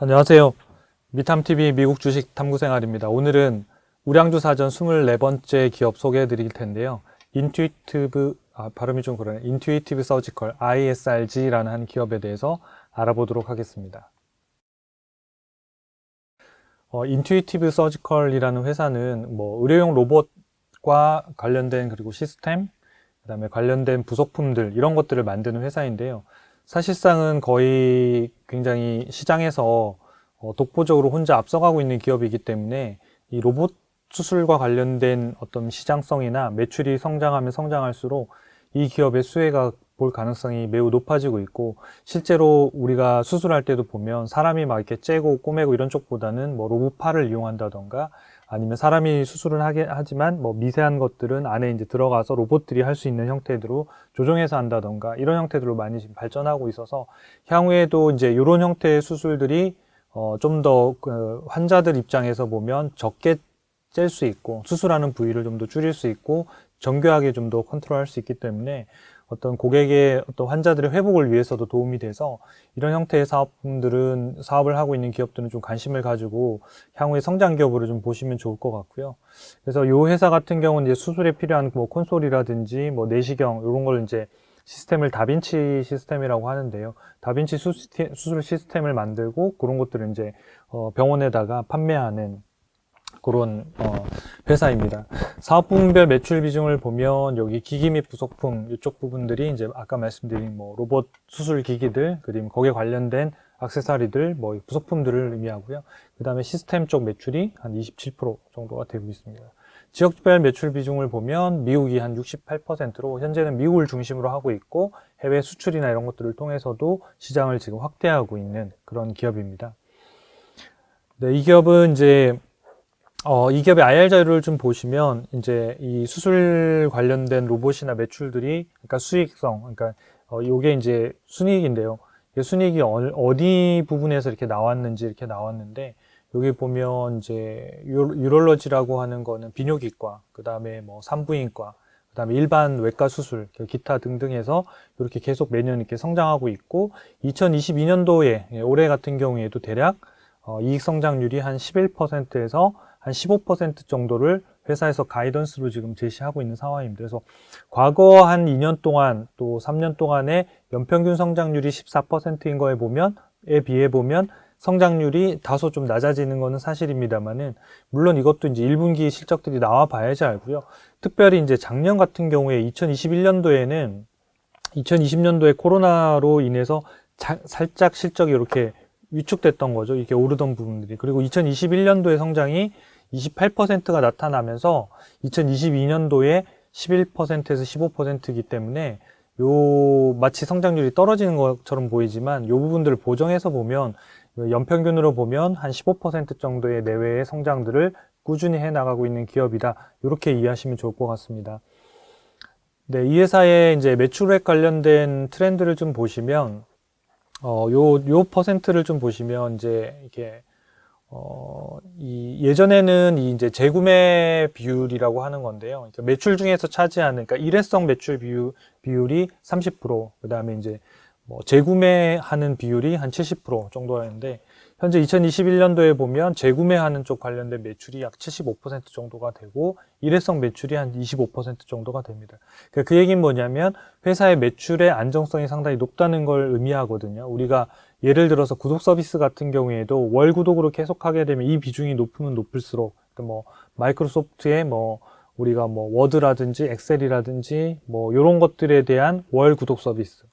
안녕하세요. 미탐TV 미국 주식 탐구생활입니다. 오늘은 우량주사전 24번째 기업 소개해 드릴 텐데요. 발음이 좀 그러네. 인투이티브 서지컬, ISRG라는 한 기업에 대해서 알아보도록 하겠습니다. 인투이티브 서지컬이라는 회사는 의료용 로봇과 관련된 그리고 시스템, 그다음에 관련된 부속품들 이런 것들을 만드는 회사인데요. 사실상은 거의 굉장히 시장에서 독보적으로 혼자 앞서가고 있는 기업이기 때문에 이 로봇 수술과 관련된 어떤 시장성이나 매출이 성장하면 성장할수록 이 기업의 수혜가 볼 가능성이 매우 높아지고 있고, 실제로 우리가 수술할 때도 보면 사람이 막 이렇게 째고 꼬매고 이런 쪽보다는 로봇팔을 이용한다던가, 아니면 사람이 수술을 하지만 미세한 것들은 안에 이제 들어가서 로봇들이 할 수 있는 형태로 조정해서 한다던가, 이런 형태들로 많이 지금 발전하고 있어서 향후에도 이제 이런 형태의 수술들이 좀 더 환자들 입장에서 보면 적게 짤 수 있고, 수술하는 부위를 좀 더 줄일 수 있고, 정교하게 좀 더 컨트롤할 수 있기 때문에 어떤 고객의 어떤 환자들의 회복을 위해서도 도움이 돼서, 이런 형태의 사업을 하고 있는 기업들은 좀 관심을 가지고 향후에 성장 기업으로 좀 보시면 좋을 것 같고요. 그래서 이 회사 같은 경우는 이제 수술에 필요한 콘솔이라든지 내시경 이런 걸 이제 시스템을 다빈치 시스템이라고 하는데요. 다빈치 수술 시스템을 만들고 그런 것들을 이제 병원에다가 판매하는 그런 회사입니다. 사업 부문별 매출 비중을 보면 여기 기기 및 부속품 이쪽 부분들이 이제 아까 말씀드린 로봇 수술 기기들, 그리고 거기에 관련된 액세서리들, 부속품들을 의미하고요. 그 다음에 시스템 쪽 매출이 한 27% 정도가 되고 있습니다. 지역별 매출 비중을 보면 미국이 한 68%로 현재는 미국을 중심으로 하고 있고, 해외 수출이나 이런 것들을 통해서도 시장을 지금 확대하고 있는 그런 기업입니다. 네, 이 기업은 이제 이 기업의 IR 자료를 좀 보시면 이제 이 수술 관련된 로봇이나 매출들이, 그러니까 수익성, 그러니까 요게 이제 순이익인데요. 이게 순이익이 어디 부분에서 이렇게 나왔는지 이렇게 나왔는데, 여기 보면 이제 유럴러지라고 하는 거는 비뇨기과, 그 다음에 산부인과, 그 다음에 일반 외과 수술, 기타 등등해서 이렇게 계속 매년 이렇게 성장하고 있고, 2022년도에 올해 같은 경우에도 대략 이익 성장률이 한 11%에서 한 15% 정도를 회사에서 가이던스로 지금 제시하고 있는 상황입니다. 그래서 과거 한 2년 동안 또 3년 동안의 연평균 성장률이 14%인 에 비해 보면 성장률이 다소 좀 낮아지는 것은 사실입니다만은, 물론 이것도 이제 1분기 실적들이 나와 봐야지 알고요. 특별히 이제 작년 같은 경우에 2020년도에 코로나로 인해서 살짝 실적이 이렇게 위축됐던 거죠. 이렇게 오르던 부분들이. 그리고 2021년도의 성장이 28%가 나타나면서 2022년도에 11%에서 15%이기 때문에 마치 성장률이 떨어지는 것처럼 보이지만, 이 부분들을 보정해서 보면 연평균으로 보면 한 15% 정도의 내외의 성장들을 꾸준히 해 나가고 있는 기업이다. 이렇게 이해하시면 좋을 것 같습니다. 네, 이 회사의 이제 매출액 관련된 트렌드를 좀 보시면, 요 퍼센트를 좀 보시면 이제 이게 예전에는 이제 재구매 비율이라고 하는 건데요. 그러니까 매출 중에서 차지하는, 그러니까 일회성 매출 비율이 30%, 그 다음에 이제 재구매하는 비율이 한 70% 정도였는데, 현재 2021년도에 보면 재구매하는 쪽 관련된 매출이 약 75% 정도가 되고, 일회성 매출이 한 25% 정도가 됩니다. 그러니까 그 얘기는 뭐냐면, 회사의 매출의 안정성이 상당히 높다는 걸 의미하거든요. 우리가 예를 들어서 구독 서비스 같은 경우에도 월 구독으로 계속 하게 되면 이 비중이 높으면 높을수록, 그러니까 마이크로소프트의 우리가 워드라든지 엑셀이라든지 요런 것들에 대한 월 구독 서비스,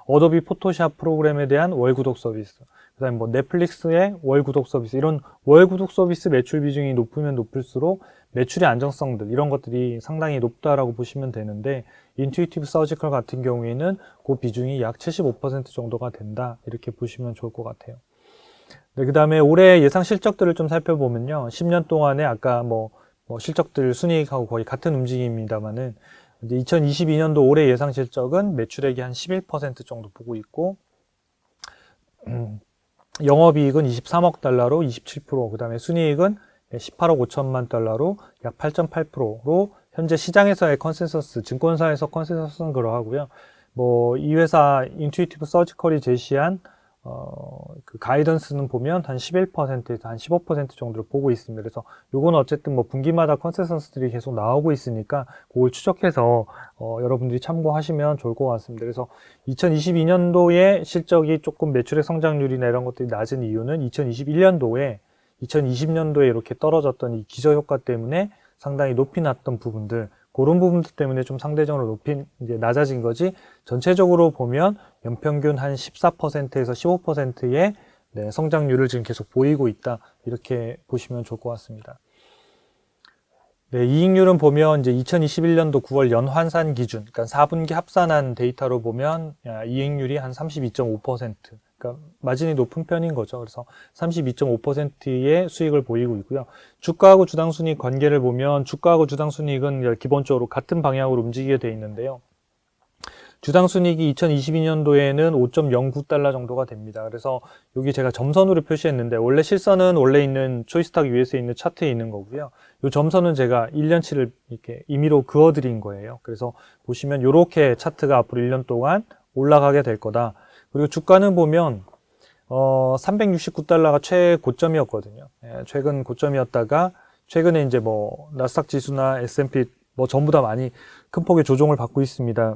어도비 포토샵 프로그램에 대한 월 구독 서비스, 그다음에 넷플릭스의 월 구독 서비스, 이런 월 구독 서비스 매출 비중이 높으면 높을수록 매출의 안정성들, 이런 것들이 상당히 높다라고 보시면 되는데, 인투이티브 서지컬 같은 경우에는 그 비중이 약 75% 정도가 된다, 이렇게 보시면 좋을 것 같아요. 네, 그 다음에 올해 예상 실적들을 좀 살펴보면요, 10년 동안에 아까 실적들 순이익하고 거의 같은 움직임입니다만은, 2022년도 올해 예상 실적은 매출액이 한 11% 정도 보고 있고, 영업이익은 23억 달러로 27%, 그 다음에 순이익은 18억 5천만 달러로 약 8.8%로 현재 시장에서의 컨센서스, 증권사에서 컨센서스는 그러하고요. 이 회사 인투이티브 서지컬이 제시한 그 가이던스는 보면 한 11%에서 한 15% 정도를 보고 있습니다. 그래서 요건 어쨌든 뭐 분기마다 컨센서스들이 계속 나오고 있으니까 그걸 추적해서 여러분들이 참고하시면 좋을 것 같습니다. 그래서 2022년도에 실적이 조금 매출액 성장률이나 이런 것들이 낮은 이유는 2021년도에 2020년도에 이렇게 떨어졌던 이 기저효과 때문에 상당히 높이 났던 부분들, 그런 부분들 때문에 좀 상대적으로 이제 낮아진 거지, 전체적으로 보면 연평균 한 14%에서 15%의 성장률을 지금 계속 보이고 있다. 이렇게 보시면 좋을 것 같습니다. 네, 이익률은 보면 이제 2021년도 9월 연환산 기준, 그러니까 4분기 합산한 데이터로 보면 이익률이 한 32.5%. 그러니까 마진이 높은 편인 거죠. 그래서 32.5%의 수익을 보이고 있고요. 주가하고 주당순이익 관계를 보면 주가하고 주당순이익은 기본적으로 같은 방향으로 움직이게 돼 있는데요. 주당순이익이 2022년도에는 5.09달러 정도가 됩니다. 그래서 여기 제가 점선으로 표시했는데, 원래 실선은 원래 있는 초이스탁 US에 있는 차트에 있는 거고요. 이 점선은 제가 1년치를 이렇게 임의로 그어드린 거예요. 그래서 보시면 이렇게 차트가 앞으로 1년 동안 올라가게 될 거다. 그리고 주가는 보면 369달러가 최고점이었거든요. 최근 고점이었다가 최근에 이제 뭐 나스닥 지수나 S&P 뭐 전부 다 많이 큰 폭의 조정을 받고 있습니다.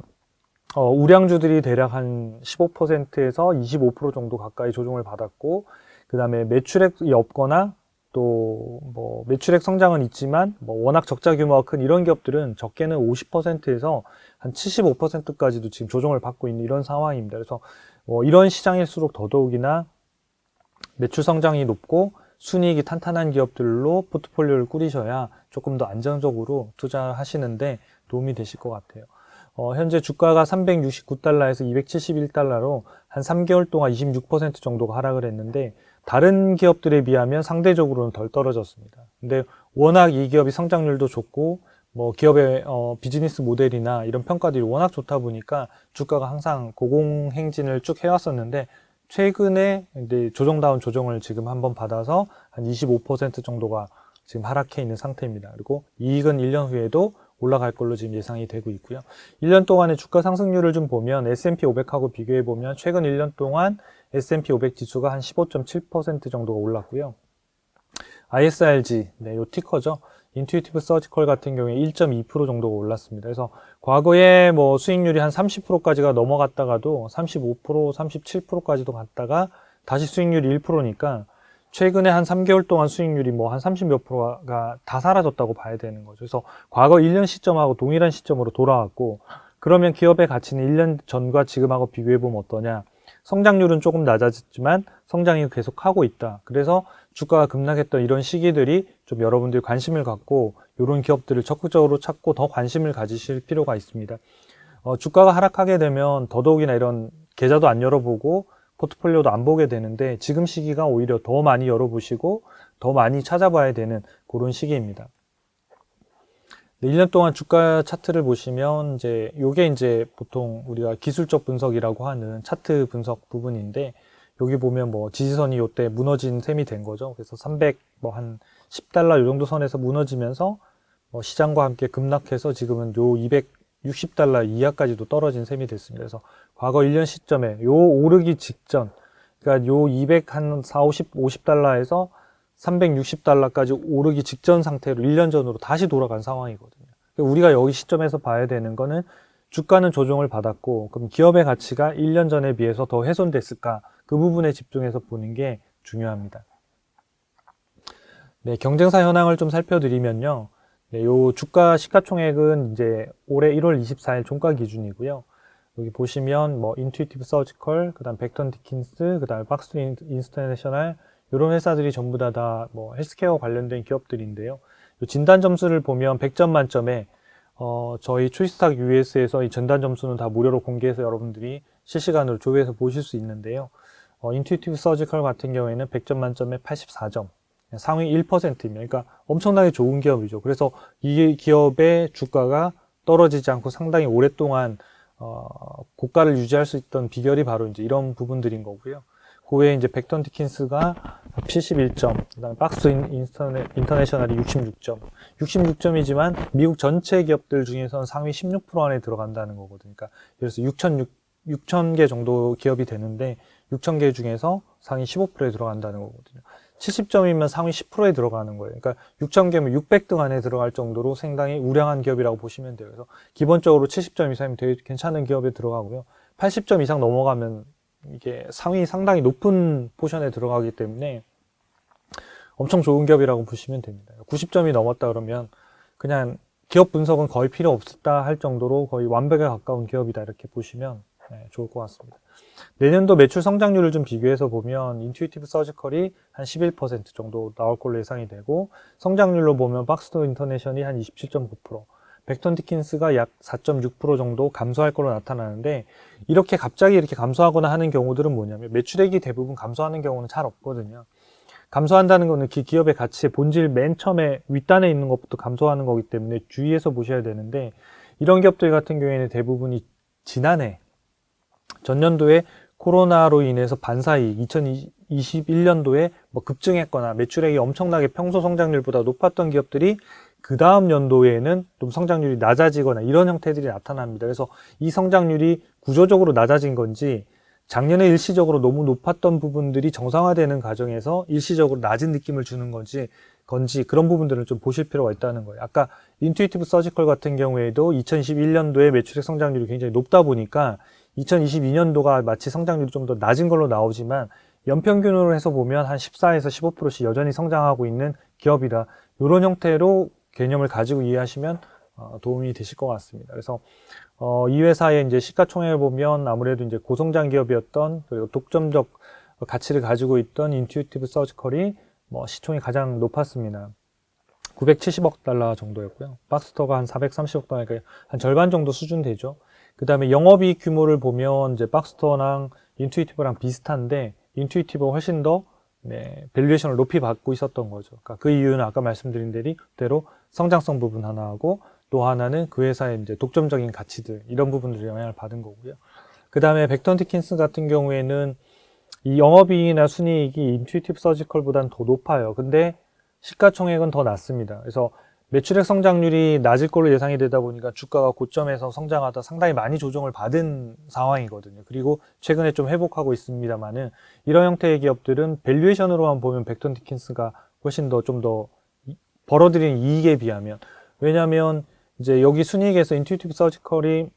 우량주들이 대략 한 15%에서 25% 정도 가까이 조정을 받았고, 그 다음에 매출액이 없거나 또 뭐 매출액 성장은 있지만 뭐 워낙 적자 규모가 큰 이런 기업들은 적게는 50%에서 한 75%까지도 지금 조정을 받고 있는 이런 상황입니다. 그래서 이런 시장일수록 더더욱이나 매출 성장이 높고 순이익이 탄탄한 기업들로 포트폴리오를 꾸리셔야 조금 더 안정적으로 투자하시는데 도움이 되실 것 같아요. 현재 주가가 369달러에서 271달러로 한 3개월 동안 26% 정도가 하락을 했는데, 다른 기업들에 비하면 상대적으로는 덜 떨어졌습니다. 근데 워낙 이 기업이 성장률도 좋고 뭐 기업의 비즈니스 모델이나 이런 평가들이 워낙 좋다 보니까 주가가 항상 고공행진을 쭉 해왔었는데, 최근에 이제 조정다운 조정을 지금 한번 받아서 한 25% 정도가 지금 하락해 있는 상태입니다. 그리고 이익은 1년 후에도 올라갈 걸로 지금 예상이 되고 있고요. 1년 동안의 주가 상승률을 좀 보면 S&P 500하고 비교해 보면 최근 1년 동안 S&P 500 지수가 한 15.7% 정도가 올랐고요. ISRG, 네, 요 티커죠. 인투이티브 서지컬 같은 경우에 1.2% 정도가 올랐습니다. 그래서 과거에 뭐 수익률이 한 30%까지가 넘어갔다가도 35%, 37%까지도 갔다가 다시 수익률이 1%니까 최근에 한 3개월 동안 수익률이 뭐 한 30몇 프로가 다 사라졌다고 봐야 되는 거죠. 그래서 과거 1년 시점하고 동일한 시점으로 돌아왔고, 그러면 기업의 가치는 1년 전과 지금하고 비교해보면 어떠냐. 성장률은 조금 낮아졌지만 성장이 계속하고 있다. 그래서 주가가 급락했던 이런 시기들이 좀 여러분들이 관심을 갖고 이런 기업들을 적극적으로 찾고 더 관심을 가지실 필요가 있습니다. 주가가 하락하게 되면 더더욱이나 이런 계좌도 안 열어보고 포트폴리오도 안 보게 되는데, 지금 시기가 오히려 더 많이 열어보시고 더 많이 찾아봐야 되는 그런 시기입니다. 1년 동안 주가 차트를 보시면 요게 이제 보통 우리가 기술적 분석이라고 하는 차트 분석 부분인데, 여기 보면 뭐 지지선이 요때 무너진 셈이 된 거죠. 그래서 300 뭐 한 10달러 요 정도 선에서 무너지면서 시장과 함께 급락해서 지금은 요 260달러 이하까지도 떨어진 셈이 됐습니다. 그래서 과거 1년 시점에 요 오르기 직전, 그러니까 요 200 한 50달러에서 360달러까지 오르기 직전 상태로 1년 전으로 다시 돌아간 상황이거든요. 그러니까 우리가 여기 시점에서 봐야 되는 거는 주가는 조정을 받았고, 그럼 기업의 가치가 1년 전에 비해서 더 훼손됐을까? 그 부분에 집중해서 보는 게 중요합니다. 네, 경쟁사 현황을 좀 살펴드리면요. 네, 요 주가 시가총액은 이제 올해 1월 24일 종가 기준이고요. 여기 보시면 뭐 인투이티브 서지컬, 그다음 벡턴 디킨스, 그다음 박스 인터내셔널, 이런 회사들이 전부 다 뭐 헬스케어 관련된 기업들인데요. 진단 점수를 보면 100점 만점에 저희 초이스탁 US에서 이 진단 점수는 다 무료로 공개해서 여러분들이 실시간으로 조회해서 보실 수 있는데요. 인투이티브 서지컬 같은 경우에는 100점 만점에 84점, 상위 1%입니다. 그러니까 엄청나게 좋은 기업이죠. 그래서 이 기업의 주가가 떨어지지 않고 상당히 오랫동안 고가를 유지할 수 있던 비결이 바로 이제 이런 부분들인 거고요. 그 외에 이제 벡턴 디킨스가 71점, 그다음에 박스 인터내셔널이 66점. 66점이지만 미국 전체 기업들 중에서는 상위 16% 안에 들어간다는 거거든요. 그러니까 그래서 6,000개 정도 기업이 되는데 6,000개 중에서 상위 15%에 들어간다는 거거든요. 70점이면 상위 10%에 들어가는 거예요. 그러니까 6,000개면 600등 안에 들어갈 정도로 상당히 우량한 기업이라고 보시면 돼요. 그래서 기본적으로 70점 이상이면 되게 괜찮은 기업에 들어가고요. 80점 이상 넘어가면 이게 상위 상당히 높은 포션에 들어가기 때문에 엄청 좋은 기업이라고 보시면 됩니다. 90점이 넘었다 그러면 그냥 기업 분석은 거의 필요 없다 할 정도로 거의 완벽에 가까운 기업이다 이렇게 보시면 좋을 것 같습니다. 내년도 매출 성장률을 좀 비교해서 보면 인투이티브 서지컬이 한 11% 정도 나올 걸로 예상이 되고, 성장률로 보면 박스터 인터내셔널이 한 27.9%, 벡턴 디킨스가 약 4.6% 정도 감소할 걸로 나타나는데, 이렇게 갑자기 이렇게 감소하거나 하는 경우들은 뭐냐면 매출액이 대부분 감소하는 경우는 잘 없거든요. 감소한다는 거는 기업의 가치의 본질 맨 처음에 윗단에 있는 것부터 감소하는 거기 때문에 주의해서 보셔야 되는데, 이런 기업들 같은 경우에는 대부분이 지난해 전년도에 코로나로 인해서 반사이익 2021년도에 뭐 급증했거나 매출액이 엄청나게 평소 성장률보다 높았던 기업들이 그 다음 연도에는 좀 성장률이 낮아지거나 이런 형태들이 나타납니다. 그래서 이 성장률이 구조적으로 낮아진 건지, 작년에 일시적으로 너무 높았던 부분들이 정상화되는 과정에서 일시적으로 낮은 느낌을 주는 건지 그런 부분들을 좀 보실 필요가 있다는 거예요. 아까 인투이티브 서지컬 같은 경우에도 2021년도에 매출액 성장률이 굉장히 높다 보니까 2022년도가 마치 성장률이 좀 더 낮은 걸로 나오지만 연평균으로 해서 보면 한 14에서 15%씩 여전히 성장하고 있는 기업이다. 이런 형태로 개념을 가지고 이해하시면 도움이 되실 것 같습니다. 그래서 이 회사의 이제 시가총액을 보면 아무래도 이제 고성장 기업이었던, 그리고 독점적 가치를 가지고 있던 인투이티브 서지컬이 시총이 가장 높았습니다. 970억 달러 정도였고요. 박스터가 한 430억 달러, 그러니까 한 절반 정도 수준 되죠. 그 다음에 영업이익 규모를 보면 이제 박스터랑 인투이티브랑 비슷한데, 인투이티브가 훨씬 더 밸류에이션을 높이 받고 있었던 거죠. 그러니까 그 이유는 아까 말씀드린 대로 성장성 부분 하나하고, 또 하나는 그 회사의 이제 독점적인 가치들, 이런 부분들이 영향을 받은 거고요. 그 다음에 벡턴 디킨스 같은 경우에는 이 영업이익이나 순이익이 인투이티브 서지컬보다는 더 높아요. 근데 시가총액은 더 낮습니다. 그래서 매출액 성장률이 낮을 걸로 예상이 되다 보니까 주가가 고점에서 성장하다 상당히 많이 조정을 받은 상황이거든요. 그리고 최근에 좀 회복하고 있습니다만은, 이런 형태의 기업들은 밸류에이션으로만 보면 벡턴 디킨스가 훨씬 더 좀 더 벌어들인 이익에 비하면, 왜냐하면 이제 여기 순이익에서 인투이티브 서지컬이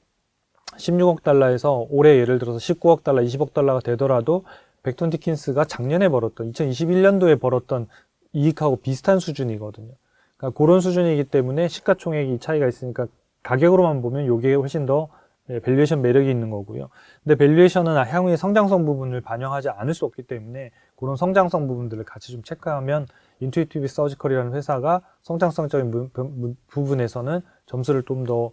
16억 달러에서 올해 예를 들어서 19억 달러, 20억 달러가 되더라도 벡턴 디킨스가 작년에 벌었던 2021년도에 벌었던 이익하고 비슷한 수준이거든요. 그러니까 그런 수준이기 때문에 시가총액이 차이가 있으니까 가격으로만 보면 이게 훨씬 더 밸류에이션 매력이 있는 거고요. 근데 밸류에이션은 향후의 성장성 부분을 반영하지 않을 수 없기 때문에 그런 성장성 부분들을 같이 좀 체크하면 인투이티브 서지컬이라는 회사가 성장성적인 부분에서는 점수를 좀 더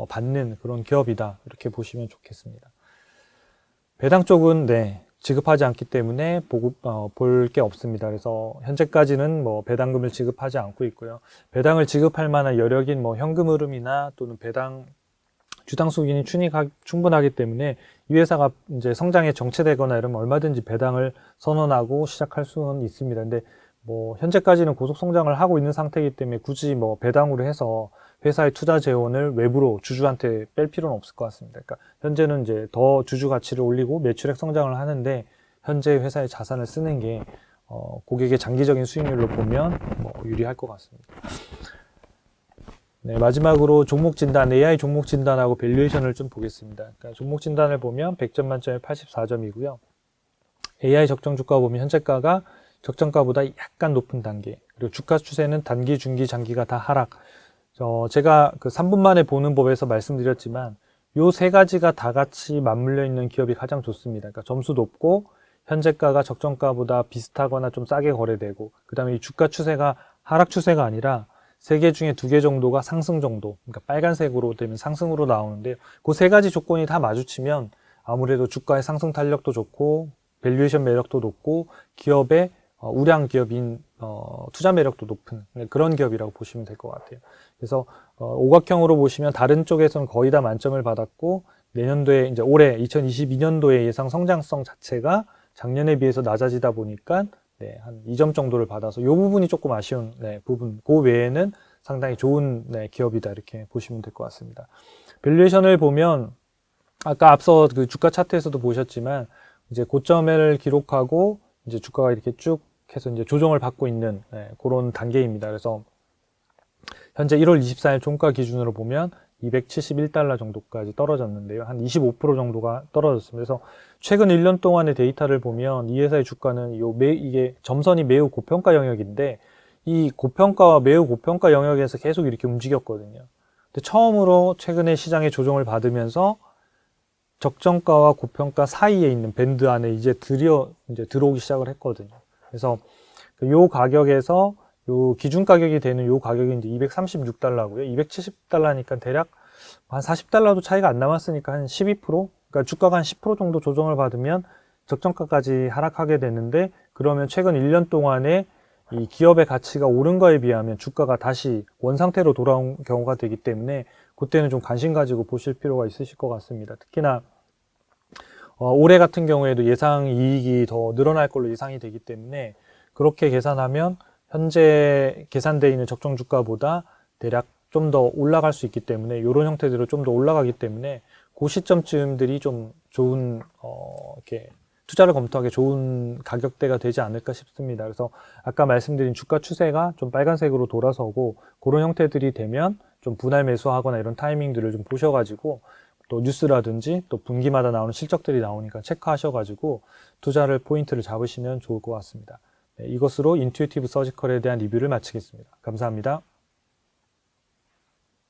받는 그런 기업이다, 이렇게 보시면 좋겠습니다. 배당 쪽은 지급하지 않기 때문에 볼 게 없습니다. 그래서 현재까지는 배당금을 지급하지 않고 있고요. 배당을 지급할 만한 여력인 현금 흐름이나 또는 배당 주당 수익이 충분하기 때문에 이 회사가 이제 성장에 정체되거나 이러면 얼마든지 배당을 선언하고 시작할 수는 있습니다. 근데 현재까지는 고속 성장을 하고 있는 상태이기 때문에 굳이 배당으로 해서 회사의 투자 재원을 외부로 주주한테 뺄 필요는 없을 것 같습니다. 그러니까 현재는 이제 더 주주 가치를 올리고 매출액 성장을 하는데, 현재 회사의 자산을 쓰는 게 고객의 장기적인 수익률로 보면 유리할 것 같습니다. 마지막으로 종목 진단, AI 종목 진단하고 밸류에이션을 좀 보겠습니다. 그러니까 종목 진단을 보면 100점 만점에 84점이고요. AI 적정 주가 보면 현재가가 적정가보다 약간 높은 단계, 그리고 주가 추세는 단기, 중기, 장기가 다 하락. 제가 그 3분 만에 보는 법에서 말씀드렸지만 요 세 가지가 다 같이 맞물려 있는 기업이 가장 좋습니다. 그러니까 점수 높고 현재가가 적정가보다 비슷하거나 좀 싸게 거래되고, 그 다음에 이 주가 추세가 하락 추세가 아니라 3개 중에 2개 정도가 상승 정도, 그러니까 빨간색으로 되면 상승으로 나오는데요. 그 세 가지 조건이 다 마주치면 아무래도 주가의 상승 탄력도 좋고 밸류에이션 매력도 높고 기업의 우량 기업인 투자 매력도 높은 그런 기업이라고 보시면 될 것 같아요. 그래서 오각형으로 보시면 다른 쪽에서는 거의 다 만점을 받았고, 내년도에 이제 올해 2022년도의 예상 성장성 자체가 작년에 비해서 낮아지다 보니까 한 2점 정도를 받아서 이 부분이 조금 아쉬운 부분, 그 외에는 상당히 좋은 기업이다, 이렇게 보시면 될 것 같습니다. 밸류에이션을 보면 아까 앞서 그 주가 차트에서도 보셨지만 이제 고점을 기록하고 이제 주가가 이렇게 쭉 해서 이제 조정을 받고 있는 그런 단계입니다. 그래서 현재 1월 24일 종가 기준으로 보면 271달러 정도까지 떨어졌는데요. 한 25% 정도가 떨어졌습니다. 그래서 최근 1년 동안의 데이터를 보면 이 회사의 주가는 이게 점선이 매우 고평가 영역인데 이 고평가와 매우 고평가 영역에서 계속 이렇게 움직였거든요. 근데 처음으로 최근에 시장에 조정을 받으면서 적정가와 고평가 사이에 있는 밴드 안에 이제 들어오기 시작을 했거든요. 그래서 요 가격에서 요 기준 가격이 되는 요 가격이 이제 236달러고요. 270달러니까 대략 한 40달러도 차이가 안 남았으니까 한 12%? 그러니까 주가가 한 10% 정도 조정을 받으면 적정가까지 하락하게 되는데, 그러면 최근 1년 동안에 이 기업의 가치가 오른 거에 비하면 주가가 다시 원상태로 돌아온 경우가 되기 때문에 그때는 좀 관심 가지고 보실 필요가 있으실 것 같습니다. 특히나 올해 같은 경우에도 예상 이익이 더 늘어날 걸로 예상이 되기 때문에 그렇게 계산하면 현재 계산되어 있는 적정 주가보다 대략 좀 더 올라갈 수 있기 때문에 이런 형태대로 좀 더 올라가기 때문에 그 시점쯤들이 좀 좋은 이렇게 투자를 검토하기 좋은 가격대가 되지 않을까 싶습니다. 그래서 아까 말씀드린 주가 추세가 좀 빨간색으로 돌아서고 그런 형태들이 되면 좀 분할 매수하거나 이런 타이밍들을 좀 보셔가지고 또 뉴스라든지 또 분기마다 나오는 실적들이 나오니까 체크하셔가지고 투자를 포인트를 잡으시면 좋을 것 같습니다. 네, 이것으로 인투이티브 서지컬에 대한 리뷰를 마치겠습니다. 감사합니다.